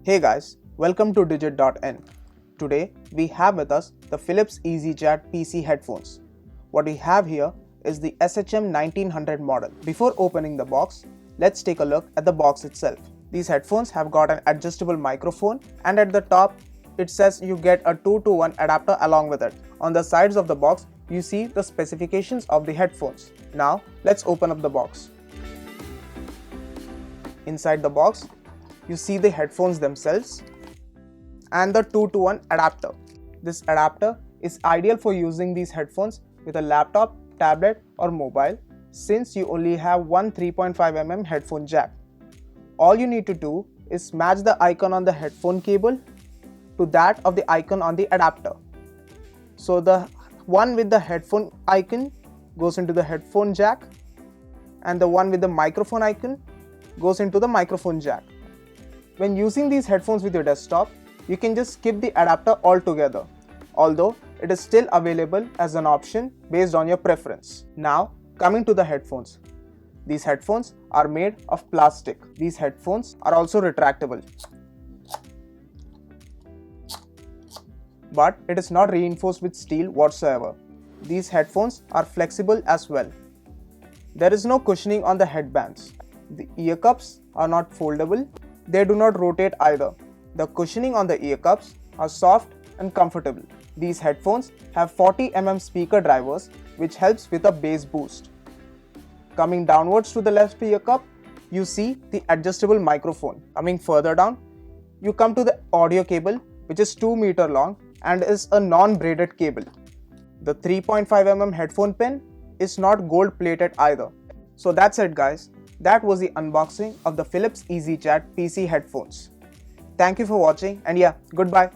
Hey guys, welcome to Digit.n. Today we have with us the Philips EasyChat PC headphones. What we have here is the SHM1900 model. Before opening the box, let's take a look at the box itself. These headphones have got an adjustable microphone, and at the top it says you get a 2-to-1 adapter along with it. On the sides of the box you see the specifications of the headphones. Now let's open up the box. Inside the box you see the headphones themselves and the 2-to-1 adapter. This adapter is ideal for using these headphones with a laptop, tablet or mobile, since you only have one 3.5mm headphone jack. All you need to do is match the icon on the headphone cable to that of the icon on the adapter. So the one with the headphone icon goes into the headphone jack and the one with the microphone icon goes into the microphone jack. When using these headphones with your desktop, you can just skip the adapter altogether, although it is still available as an option based on your preference. Now, coming to the headphones. These headphones are made of plastic. These headphones are also retractable, but it is not reinforced with steel whatsoever. These headphones are flexible as well. There is no cushioning on the headbands. The ear cups are not foldable. They do not rotate either. The cushioning on the ear cups are soft and comfortable. These headphones have 40mm speaker drivers, which helps with a bass boost. Coming downwards to the left ear cup, you see the adjustable microphone. Coming further down, you come to the audio cable, which is 2 meters long and is a non-braided cable. The 3.5mm headphone pin is not gold plated either. So that's it guys. That was the unboxing of the Philips EasyChat PC headphones. Thank you for watching, and yeah, goodbye.